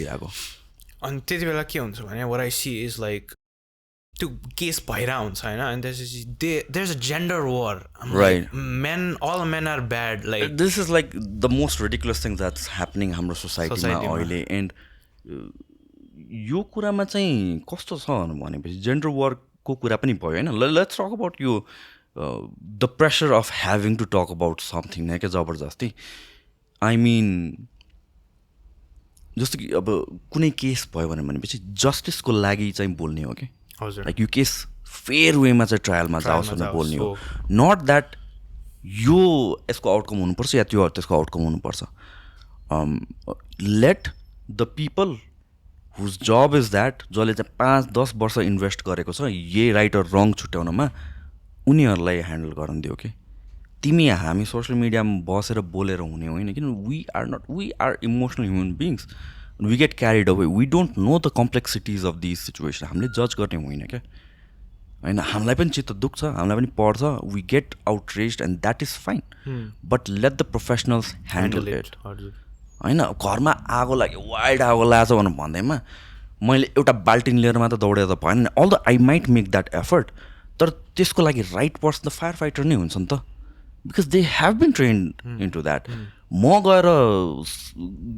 इन्डियाको अनि त्यति बेला के हुन्छ भने what I see is like त्यो केस भइरहेको हुन्छ होइन अनि त्यसपछि there's a gender war. Right. Like, all men are bad. Like this is like the most ridiculous thing that's happening हाम्रो सोसाइटीमा अहिले. एन्ड यो कुरामा चाहिँ कस्तो छ भनेपछि जेन्डर वरको कुरा पनि भयो होइन. लेट्स टक अबाउट यो the pressure of having to talk about something नै क्या जबरजस्ती. आई मिन जस्तो कि अब कुनै केस भयो भनेपछि जस्टिसको लागि चाहिँ बोल्ने हो कि लाइक यो केस फेयर वेमा चाहिँ ट्रायलमा जाओस् भनेर बोल्ने हो. नट द्याट यो यसको आउटकम हुनुपर्छ या त्यो त्यसको आउटकम हुनुपर्छ. Let the people whose job is that जसले चाहिँ 5-10 वर्ष इन्भेस्ट गरेको छ यही राइट र रङ छुट्याउनमा उनीहरूलाई ह्यान्डल गर्न दियो कि. तिमी हामी सोसियल मिडियामा बसेर बोलेर हुने होइन किन we are emotional human beings. We get carried away. We don't know the complexities of this situation. हामीले जज गर्ने होइन क्या होइन. हामीलाई पनि चित्त दुख्छ, हामीलाई पनि पढ्छ. We get outraged and that is fine. But let the professionals handle it होइन. घरमा आगो लाग्यो वाइल्ड आगो लाग्छ भनेर भन्दैमा मैले एउटा बाल्टिन लिएर मात्र दौडेर त भएन. All the I might make that effort. तर त्यसको लागि राइट पर्सन त फायर फाइटर नै हुन्छ नि त. Because they have been trained into that. म गएर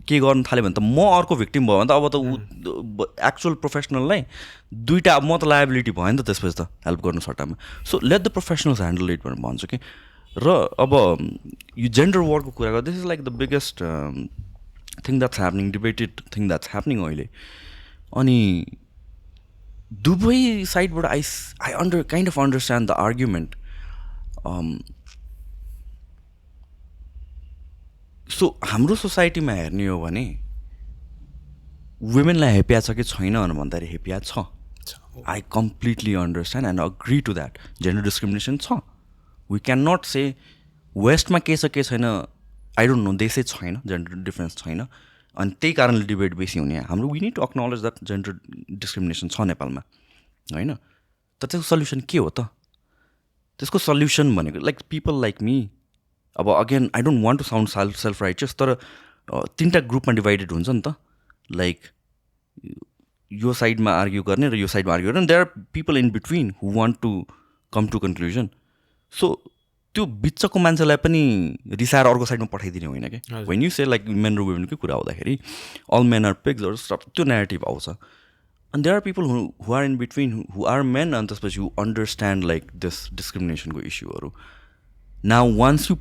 के गर्नु थाल्यो भने त म अर्को भिक्टिम भयो भने त अब त एक्चुअल प्रोफेसनललाई दुइटा म त लायबिलिटी भयो नि त त्यसपछि त हेल्प गर्नु सट्टामा. So let the professionals handle it भनेर भन्छु कि. र अब यो जेन्डर वरको कुरा गर्दा this is like the biggest thing that's happening, debated thing that's happening अहिले. अनि दुवै साइडबाट I kind of understand the argument. So हाम्रो सोसाइटीमा हेर्ने हो भने वुमेनलाई हेपिया छ कि छैन भनेर भन्दाखेरि हेपिया छ. I completely understand and agree to that. Gender discrimination छ. वी क्यान नट से वेस्टमा के छ के छैन. I don't know. देशै छैन, जेन्डर डिफ्रेन्स छैन. अनि त्यही कारणले डिबेट बेसी हुने. हाम्रो we need to acknowledge that gender discrimination छ नेपालमा होइन. तर त्यसको सल्युसन के हो त? त्यसको सल्युसन भनेको लाइक पिपल लाइक मी. अब again I don't want to sound self righteous तर 3टा ग्रुपमा डिभाइडेड हुन्छ नि त. लाइक यो साइडमा आर्ग्यु गर्ने र यो साइडमा आर्ग्यु गर्ने. There are people in between who want to come to conclusion. So त्यो बिचको मान्छेलाई पनि रिसाएर अर्को साइडमा पठाइदिने होइन कि. When you say like men र वुमेनको कुरा आउँदाखेरि अल मेन आर पिग्स सब त्यो नेगेटिभ आउँछ. अनि there are people who are in between who are men अनि त्यसपछि हु अन्डरस्ट्यान्ड लाइक दिस डिस्क्रिमिनेसनको इस्युहरू. Now once you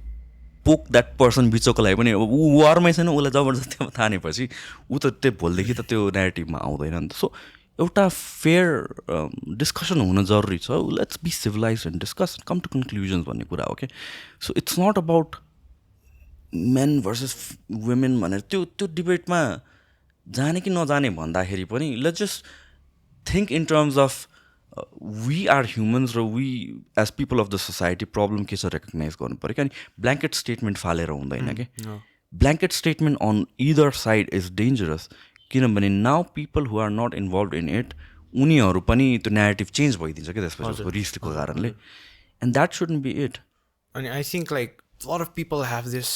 poke that person बिचको लागि पनि ऊ वारमै छैन उसलाई जबरजस्ती थानेपछि ऊ त त्यो भोलिदेखि त त्यो नेगेटिभमा आउँदैन नि त. सो एउटा फेयर डिस्कसन हुन जरुरी छ. Let's be civilize and discuss come to conclusions भन्ने कुरा हो कि. So it's not about men versus women भनेर त्यो डिबेटमा जाने कि नजाने भन्दाखेरि पनि let's just think in terms of we are humans र we as people of the society problem के छ रेकग्नाइज गर्नु पऱ्यो कि. अनि ब्ल्याङ्केट स्टेटमेन्ट फालेर हुँदैन कि. Blanket statement on either side is dangerous. किनभने now people who are not involve in it उनीहरू पनि त्यो नेगेटिभ चेन्ज भइदिन्छ कि त्यसपछि उसको रिस्कको कारणले. And that shouldn't be it. अनि I think like lot of people have this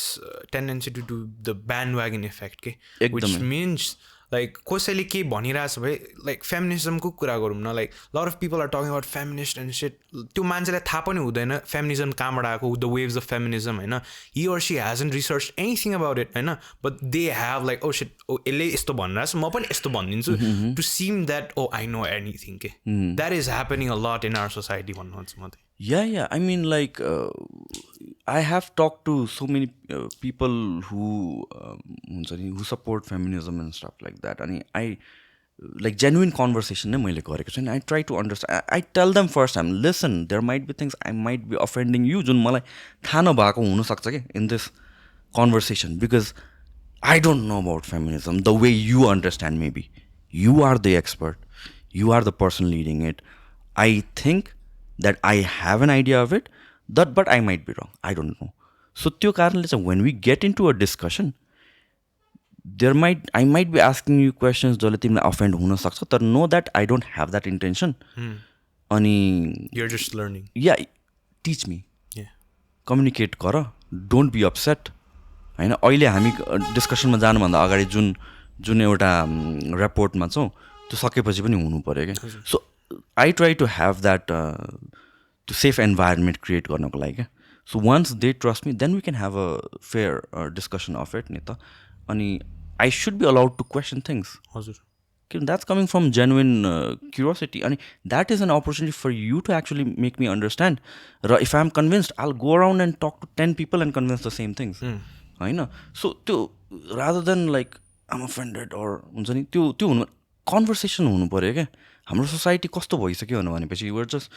tendency to do the bandwagon effect के, which means like कसैले के भनिरहेछ भए like feminismको कुरा गरौँ न. like lot of people are talking about feminist and shit. त्यो मान्छेलाई थाहा पनि हुँदैन feminism कहाँबाट आएको, the waves of feminism होइन. he or she hasn't researched anything about it होइन. but they have like oh shit यसले यस्तो भनिरहेछ म पनि यस्तो भनिदिन्छु to seem that oh I know anything के. that is happening a lot in our society भन्नुहुन्छ म. Yeah, I mean like I have talked to so many people who support feminism and stuff like that. And I like genuine conversation मैले गरेको छु. I try to understand. I tell them first time, listen, there might be things I might be offending you जुन मलाई थाहा नभएको हुनसक्छ कि in this conversation because I don't know about feminism the way you understand. Maybe you are the expert, you are the person leading it. I think that I have an idea of it, but I might be wrong. I don't know. So त्यो कारणले चाहिँ when we get into a discussion, I might be asking you questions जसले तिमीलाई offend हुन सक्छ तर know that I don't have that intention. अनि you're just learning. Yeah, teach me. Yeah. Communicate गर. Don't be upset. हैन अहिले हामी डिस्कसनमा जानुभन्दा अगाडि जुन जुन एउटा रेपोर्टमा छौँ त्यो सकेपछि पनि हुनु पऱ्यो क्या. So I try to have that त्यो सेफ इन्भाइरोमेन्ट क्रिएट गर्नको लागि क्या. So once they trust me then we can have a fair discussion of it नि त. अनि I should be allowed to question things. हजुर. That's coming from genuine curiosity. And that is an opportunity for you to actually make me understand. If I'm convinced, I'll go around and talk to 10 people and convince the same things. So, rather than like, I'm offended or conversation हुनु पर्यो क्या. हाम्रो society कस्तो भइसक्यो भनेपछि we're just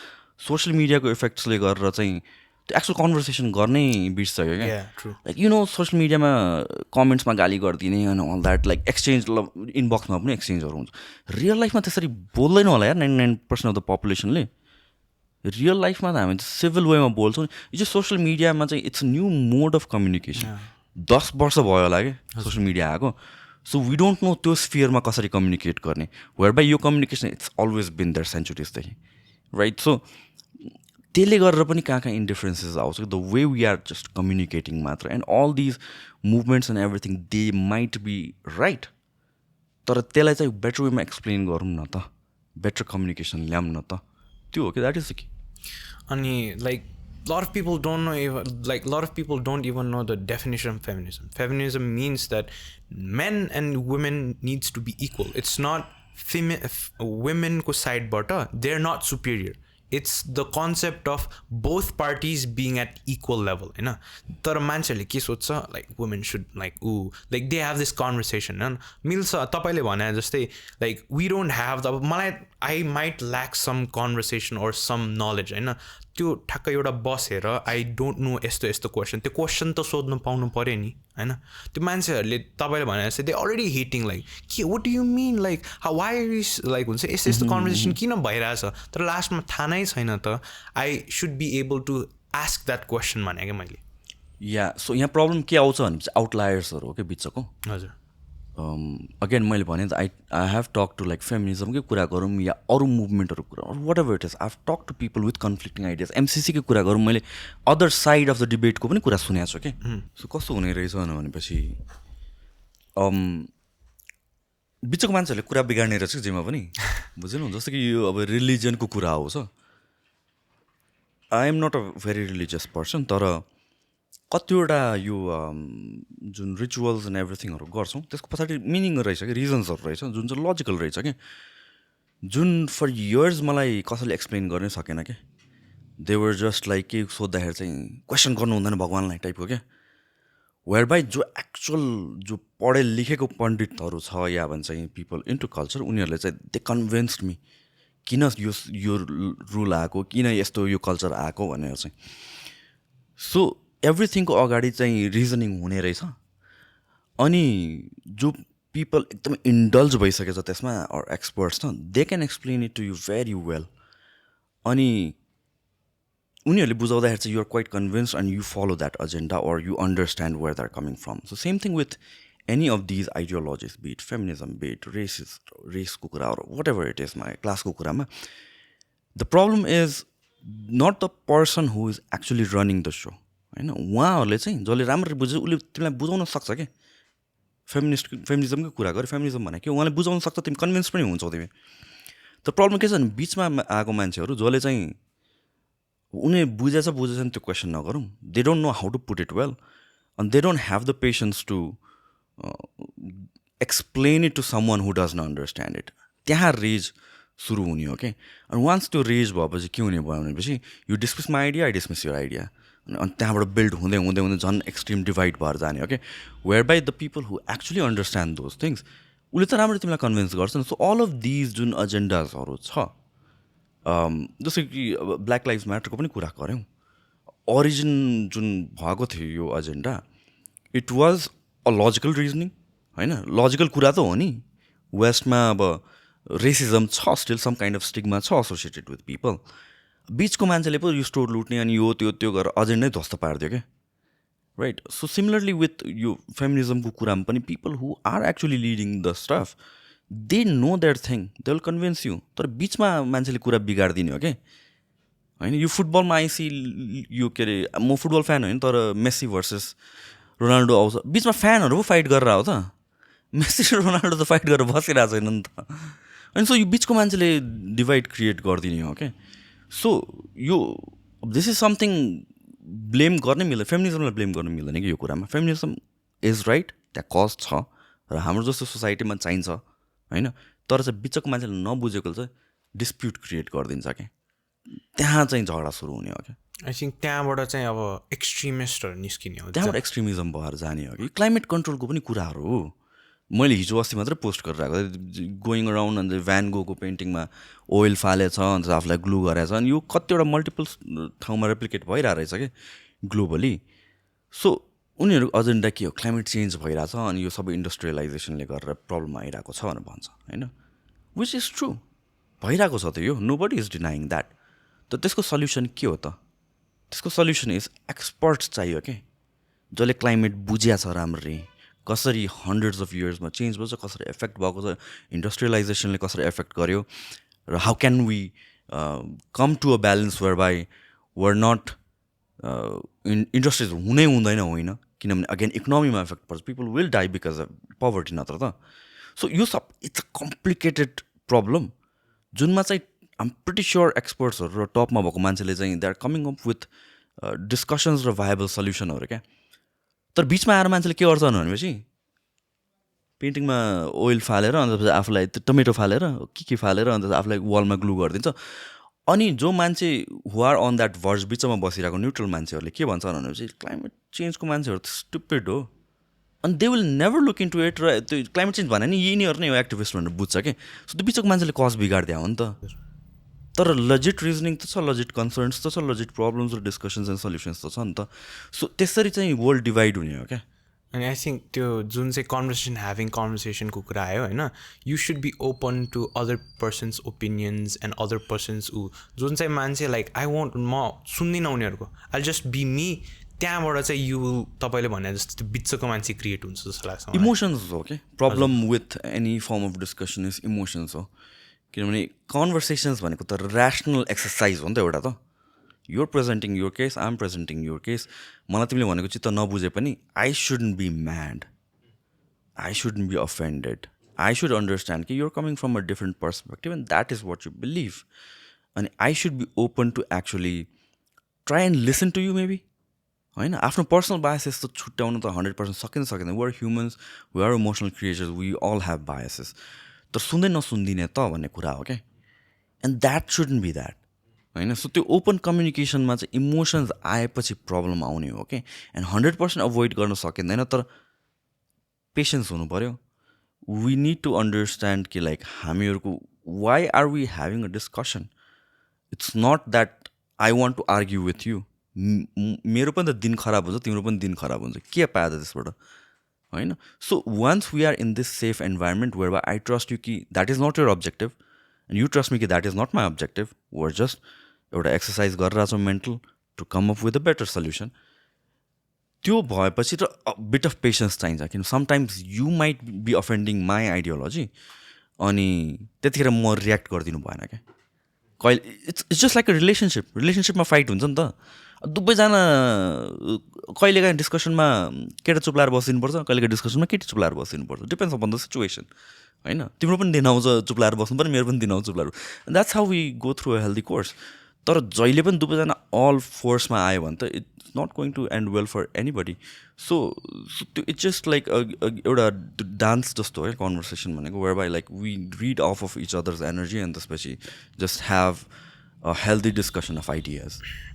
social media को इफेक्ट्सले गरेर चाहिँ त्यो एक्चुअल कन्भर्सेसन गर्नै बिर्सक्यो क्या. लाइक सोसियल मिडियामा कमेन्ट्समा गाली गरिदिने अनि अल द्याट लाइक एक्सचेन्ज इनबक्समा पनि एक्सचेन्जहरू हुन्छ. रियल लाइफमा त्यसरी बोल्दैन होला यार 99% अफ द पपुलेसनले. रियल लाइफमा त हामी सिभिल वेमा बोल्छौँ. यो चाहिँ सोसियल मिडियामा चाहिँ it's new mode of communication. 10 वर्ष भयो होला क्या सोसियल मिडिया आएको. सो वी डोन्ट नो त्यो स्फियरमा कसरी कम्युनिकेट गर्ने. वेयर बाई यो communication it's always been there सेन्चुरिजदेखि, राइट. सो त्यसले गरेर पनि कहाँ कहाँ इन्डिफरेन्सेस आउँछ. The way we are just communicating मात्र. And all these movements and everything they might be right. तर त्यसलाई चाहिँ बेटर वेमा एक्सप्लेन गरौँ न त, बेटर कम्युनिकेसन ल्याऊँ न त. त्यो हो कि द्याट इज द कि. अनि like lot of people don't even know the definition of feminism. Feminism means that men and women needs to be equal. It's not women ko side but they're not superior. It's the concept of both parties being at equal level, you know. तर मान्छेले के सोच्छ, like women should like like they have this conversation and मिल्छ. तपाईले भने जस्तै like we don't have the मलाई I might lack some conversation or some knowledge, हैन. त्यो ठ्याक्क एउटा बसेर आई डोन्ट नो यस्तो यस्तो क्वेसन, त्यो क्वेसन त सोध्नु पाउनु पऱ्यो नि, होइन. त्यो मान्छेहरूले तपाईँले भने जस्तै दे अलरेडी हेटिङ लाइक के what do you mean like why is like हुन्छ यस्तो यस्तो कन्भर्सेसन किन भइरहेछ. तर लास्टमा थाहा नै छैन त. I should be able to ask that question भने क्या मैले. या सो यहाँ प्रब्लम के आउँछ भनेपछि आउटलायर्सहरू हो क्या बिचको. हजुर. अगेन मैले भने I have talk to like फेमिनिजमकै कुरा गरौँ या अरू मुभमेन्टहरूको कुरा whatever it is. I have talk to people with conflicting ideas. एमसिसीकै कुरा गरौँ, मैले अदर साइड अफ द डिबेटको पनि कुरा सुनेको छु कि. सो कस्तो हुने रहेछ भनेपछि बिचको मान्छेहरूले कुरा बिगार्ने रहेछ जेमा पनि बुझ्नु. जस्तो कि यो अब रिलिजनको कुरा आउँछ. I am not a very religious person, तर कतिवटा यो जुन रिचुअल्स एन्ड एभ्रिथिङहरू गर्छौँ त्यसको पछाडि मिनिङ रहेछ कि, रिजन्सहरू रहेछ जुन चाहिँ लजिकल रहेछ कि, जुन फर इयर्स मलाई कसैले एक्सप्लेन गर्नै सकेन क्या. दे वर जस्ट लाइक के सोद्धाखेरि चाहिँ क्वेसन गर्नु हुँदैन भगवान्लाई टाइपको क्या. वेयर बाई जो एक्चुअल जो पढे लेखेको पण्डितहरू छ या भन्छ पिपल इन्टु कल्चर, उनीहरूले चाहिँ दे कन्भिन्स्ड मी किन यो रुल आएको, किन यस्तो यो कल्चर आएको भनेर चाहिँ. सो एभ्रिथिङको अगाडि चाहिँ रिजनिङ हुने रहेछ. अनि जो पिपल एकदमै इन्डल्ज भइसकेछ त्यसमा अर एक्सपर्ट्स छ, they can explain it to you very well. अनि उनीहरूले बुझाउँदाखेरि चाहिँ you're quite convinced and you follow that agenda or you understand where they are coming from. So same thing with any of these ideologies, be it feminism, be it रेसको कुरा or whatever it is, क्लासको कुरामा the problem is not the person who is actually running the show, होइन. उहाँहरूले चाहिँ जसले राम्ररी बुझ्छ उसले तिमीलाई बुझाउन सक्छ क्या. फेमिनिजमकै कुरा गऱ्यो, फेमिनिजम भने के उहाँले बुझाउन सक्छ, तिमी कन्भिन्स पनि हुन्छौ तिमी. त प्रब्लम के छ भने बिचमा आएको मान्छेहरू जसले चाहिँ उनीहरू बुझेछन् त्यो क्वेसन नगरौँ. They don't know how to put it well and they don't have the patience to explain it to someone who does not understand it. त्यहाँ रेज सुरु हुने हो कि. अनि वान्स त्यो रेज भएपछि के हुने भयो भनेपछि you dismiss my idea, I dismiss your idea. अनि त्यहाँबाट बिल्ड हुँदै हुँदै हुँदै झन् एक्सट्रिम डिभाइड भएर जाने हो कि. Where by the people who actually understand those things उसले त राम्ररी तिमीलाई कन्भिन्स गर्छन्. सो अल अफ दिज जुन एजेन्डाजहरू छ, जस्तो कि ब्ल्याक लाइभ्स म्याटरको पनि कुरा गऱ्यौँ. ओरिजिन जुन भएको थियो यो agenda, it was a logical reasoning, होइन. लजिकल कुरा त हो नि. वेस्टमा अब रेसिजम छ, still some kind of stigma छ एसोसिएटेड विथ पिपल. बिचको मान्छेले पो यो स्टोर लुट्ने अनि यो त्यो गरेर एजेन्डै ध्वस्त पारिदियो क्या, राइट. सो सिमिलरली विथ यो फेमिनिजमको कुरामा पनि people who are actually leading the stuff, they know that thing, they will convince you. तर बिचमा मान्छेले कुरा बिगारिदिने हो क्या, होइन. यो फुटबलमा आइसी यो के अरे, म फुटबल फ्यान होइन तर मेस्सी भर्सेस रोनाल्डो आउँछ, बिचमा फ्यानहरू पो फाइट गरेर आयो त. मेसी र रोनाल्डो त फाइट गरेर बसिरहेको छैन नि त. अनि सो यो बिचको मान्छेले डिभाइड क्रिएट गरिदिने हो क्या. सो यो दिस इज समथिङ ब्लेम गर्नै मिल्दैन, फेमिनिजमलाई ब्लेम गर्नु मिल्दैन कि यो कुरामा. फेमिनिजम इज राइट, त्यहाँ कज छ र हाम्रो जस्तो सोसाइटीमा चाहिन्छ होइन. तर चाहिँ बिचको मान्छेले नबुझेको चाहिँ डिस्प्युट क्रिएट गरिदिन्छ क्या, त्यहाँ चाहिँ झगडा सुरु हुने हो क्या. आई थिङ्क त्यहाँबाट चाहिँ अब एक्सट्रिमिस्टहरू निस्किने हो, त्यहाँबाट एक्सट्रिमिजम भएर जाने हो कि. क्लाइमेट कन्ट्रोलको पनि कुराहरू हो. मैले हिजो अस्ति मात्रै पोस्ट गरिरहेको गोइङ अराउन्ड अन्त भ्यान गोको पेन्टिङमा ओइल फालेछ अन्त आफूलाई ग्लु गरेछ. अनि यो कतिवटा मल्टिपल ठाउँमा रेप्लिकेट भइरहेको रहेछ कि ग्लोबली. सो उनीहरू एजेन्डा के हो, क्लाइमेट चेन्ज भइरहेछ अनि यो सबै इन्डस्ट्रियलाइजेसनले गरेर प्रब्लम आइरहेको छ भनेर भन्छ होइन. विच इज ट्रु, भइरहेको छ त यो, nobody is denying that. त त्यसको सल्युसन के हो त? त्यसको सल्युसन इज एक्सपर्ट्स चाहियो के, जसले क्लाइमेट बुझ्या छ राम्ररी, कसरी हन्ड्रेड्स अफ इयर्समा चेन्ज भएछ, कसरी इफेक्ट भएको छ, इन्डस्ट्रियलाइजेसनले कसरी इफेक्ट गर्यो, र how can we come to a balance whereby we're not industries हुनै हुँदैन होइन. किनभने अगेन इकोनोमीमा इफेक्ट पर्छ, people will die because of poverty नत्र त. सो यो सब इट्स अ कम्प्लिकेटेड प्रब्लम जुनमा चाहिँ आइम प्रिटी स्योर एक्सपर्ट्सहरू र टपमा भएको मान्छेले चाहिँ they are coming up with discussions र भाइबल सल्युसनहरू क्या. तर बिचमा आएर मान्छेले के गर्छ भनेपछि पेन्टिङमा ओइल फालेर अन्त आफूलाई टमेटो फालेर के फालेर अन्त आफूलाई वालमा ग्लु गरिदिन्छ. अनि जो मान्छे हु आर अन द्याट भर्ज बिचमा बसिरहेको न्युट्रल मान्छेहरूले के भन्छ भनेपछि क्लाइमेट चेन्जको मान्छेहरू त स्टुपिड हो अनि they will never look into it. र त्यो क्लाइमेट चेन्ज भने नि यिनीहरू नै हो एक्टिभिस्ट भनेर बुझ्छ क्या. सो त्यो बिचको मान्छेले कज बिगारिदिया हो नि त. तर लजिट रिजनिङ त छ, लजिट कन्सर्न्स त छ, लजिट प्रब्लम्स र डिस्कसन्स एन्ड सल्युसन्स त छ नि त. सो त्यसरी चाहिँ वर्ल्ड डिभाइड हुने हो क्या. अनि आई थिङ्क त्यो जुन चाहिँ कन्भर्सेसनको कुरा आयो होइन, you should be open to other persons opinions and other persons जुन चाहिँ मान्छे लाइक आई वन्ट, म सुन्दिनँ उनीहरूको, आई जस्ट बी मी. त्यहाँबाट चाहिँ यु तपाईँले भने जस्तो त्यो बिचको मान्छे क्रिएट हुन्छ जस्तो लाग्छ. इमोसन्स हो कि problem with any form of discussion is emotions हो. किनभने कन्भर्सेसन्स भनेको त ऱ्यासनल एक्सर्साइज हो नि त एउटा त. You're presenting your case, I am presenting your case. मलाई तिमीले भनेको चित्त नबुझे पनि I shouldn't be mad, I shouldn't be offended, I should understand कि you're coming from a different perspective and that is what you believe. अनि I should be open to actually try and listen to you maybe होइन. आफ्नो personal biases त छुट्याउनु त 100% सकिँदैन. We are humans, we are emotional creatures, we all have biases. तर सुन्दै नसुन्दिने त भन्ने कुरा हो क्या. And that shouldn't be that होइन. सो त्यो ओपन कम्युनिकेसनमा चाहिँ इमोसन्स आएपछि प्रब्लम आउने हो कि. एन्ड 100% अभोइड गर्न सकिँदैन, तर पेसेन्स हुनु पऱ्यो. वी निड टु अन्डरस्ट्यान्ड कि लाइक हामीहरूको why are we having a discussion. It's not that I want to argue with you. मेरो पनि त दिन खराब हुन्छ, तिम्रो पनि दिन खराब हुन्छ, के पायो त त्यसबाट होइन. So once we are in this safe environment where I trust you कि that is not your objective and you trust me कि that is not my objective, we're just एउटा एक्सर्साइज गरिरहेको छौँ mental to come up with a better solution. त्यो भएपछि त bit of patience चाहिन्छ. किन sometimes you might be offending my ideology अनि त्यतिखेर म रियाक्ट गरिदिनु भएन क्या. कहिले it's just like a रिलेसनसिपमा fight हुन्छ नि त. दुवैजना कहिलेकाहीँ डिस्कसनमा केटा चुप्लाएर बसिदिनुपर्छ, कहिलेकाहीँ डिस्कसनमा केटी चुप्लाएर बसिदिनुपर्छ, डिपेन्ड्स अपन द सिचुएसन होइन. तिम्रो पनि दिन आउँछ चुप्लाएर बस्नु पर्ने, मेरो पनि दिन आउँछ चुप्लाएर. That's how we go through a healthy course. तर जहिले पनि दुवैजना अल फोर्समा आयो भने त it's not going to end well for anybody. सो त्यो इट्स जस्ट लाइक एउटा डान्स जस्तो हो कन्भर्सेसन भनेको, whereby like we read off each others energy and त्यसपछि just have a healthy discussion of ideas.